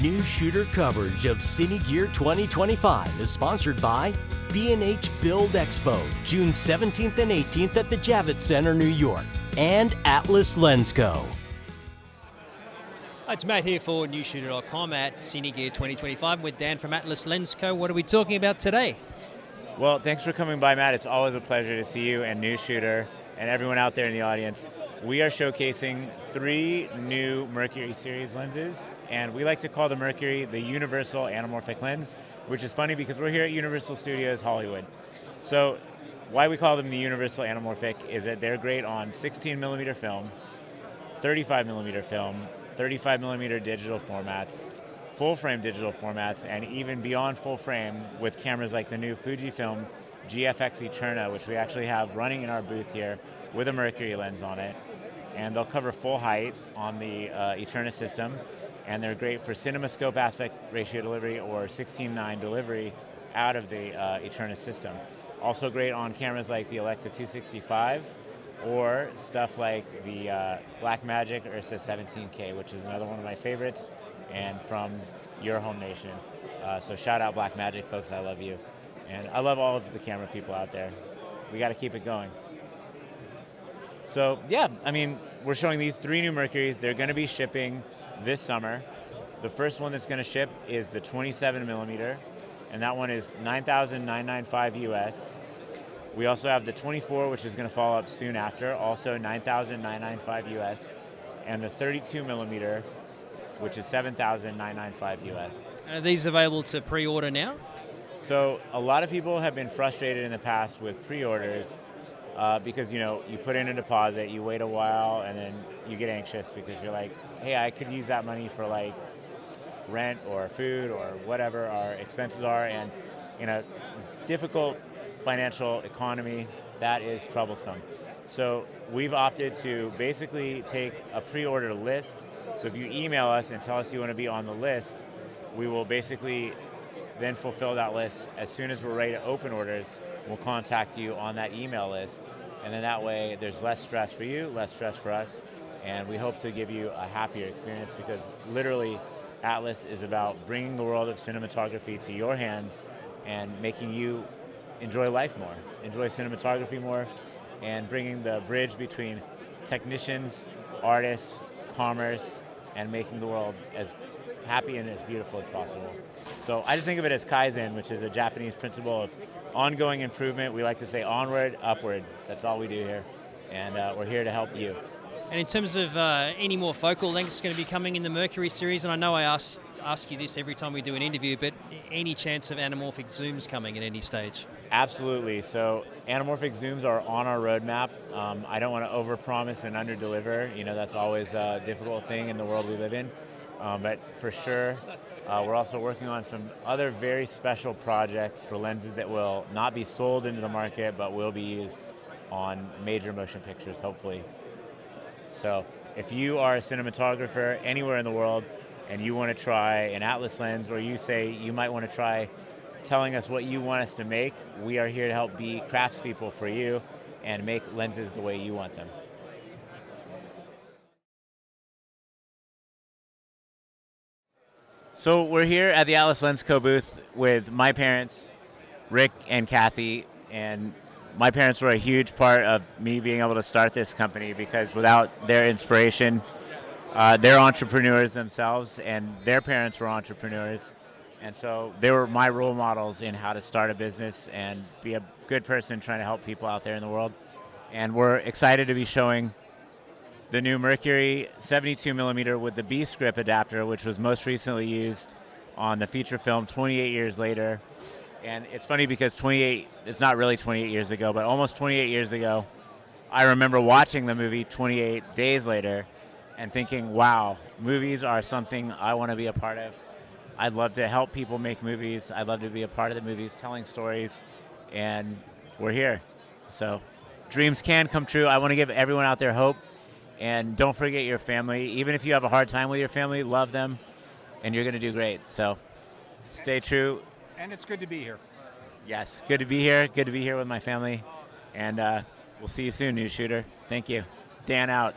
New Shooter coverage of Cine Gear 2025 is sponsored by B&H Build Expo, June 17th and 18th at the Javits Center, New York, and Atlas Lensco. It's Matt here for newshooter.com at Cine Gear 2025 with Dan from Atlas Lensco. What are we talking about today? Well, thanks for coming by, Matt. It's always a pleasure to see you and New Shooter and everyone out there in the audience. We are showcasing 3 new Mercury series lenses, and we like to call the Mercury the Universal Anamorphic Lens, which is funny because we're here at Universal Studios Hollywood. So why we call them the Universal Anamorphic is that they're great on 16 millimeter film, 35 millimeter film, 35 millimeter digital formats, full frame digital formats, and even beyond full frame with cameras like the new Fujifilm GFX Eterna, which we actually have running in our booth here with a Mercury lens on it. And they'll cover full height on the Eterna system, and they're great for CinemaScope aspect ratio delivery or 16:9 delivery out of the Eterna system. Also great on cameras like the Alexa 265 or stuff like the Blackmagic Ursa 17K, which is another one of my favorites, and from your home nation. So shout out Blackmagic, folks, I love you. And I love all of the camera people out there. We got to keep it going. So yeah, I mean, we're showing these 3 new Mercuries. They're going to be shipping this summer. The first one that's going to ship is the 27 millimeter, and that one is $9,995 US. We also have the 24, which is going to follow up soon after, also $9,995 US, and the 32 millimeter, which is $7,995 US. And are these available to pre-order now? So a lot of people have been frustrated in the past with pre-orders because, you know, you put in a deposit, you wait a while, and then you get anxious because you're like, hey, I could use that money for like rent or food or whatever our expenses are, and in a difficult financial economy, that is troublesome. So we've opted to basically take a pre-order list. So if you email us and tell us you want to be on the list, we will basically then fulfill that list. As soon as we're ready to open orders, we'll contact you on that email list. And then that way there's less stress for you, less stress for us, and we hope to give you a happier experience because literally Atlas is about bringing the world of cinematography to your hands and making you enjoy life more, enjoy cinematography more, and bringing the bridge between technicians, artists, commerce, and making the world as happy and as beautiful as possible. So I just think of it as Kaizen, which is a Japanese principle of ongoing improvement. We like to say onward, upward. That's all we do here. And we're here to help you. And in terms of any more focal lengths going to be coming in the Mercury series, and I know I ask you this every time we do an interview, but any chance of anamorphic zooms coming at any stage? Absolutely. So anamorphic zooms are on our roadmap. I don't want to overpromise and underdeliver. You know, that's always a difficult thing in the world we live in. But for sure, we're also working on some other very special projects for lenses that will not be sold into the market, but will be used on major motion pictures, hopefully. So if you are a cinematographer anywhere in the world and you want to try an Atlas lens, or you say you might want to try telling us what you want us to make, we are here to help be craftspeople for you and make lenses the way you want them. So we're here at the Atlas Lensco booth with my parents, Rick and Kathy, and my parents were a huge part of me being able to start this company because without their inspiration, they're entrepreneurs themselves, and their parents were entrepreneurs. And so they were my role models in how to start a business and be a good person trying to help people out there in the world. And we're excited to be showing the new Mercury 72 millimeter with the B-Script adapter, which was most recently used on the feature film 28 years later. And it's funny because it's not really 28 years ago, but almost 28 years ago, I remember watching the movie 28 days later and thinking, wow, movies are something I want to be a part of. I'd love to help people make movies. I'd love to be a part of the movies, telling stories, and we're here. So dreams can come true. I want to give everyone out there hope, and don't forget your family. Even if you have a hard time with your family, love them, and you're going to do great. So stay true. And it's good to be here. Yes, good to be here. Good to be here with my family, and we'll see you soon, New Shooter. Thank you. Dan out.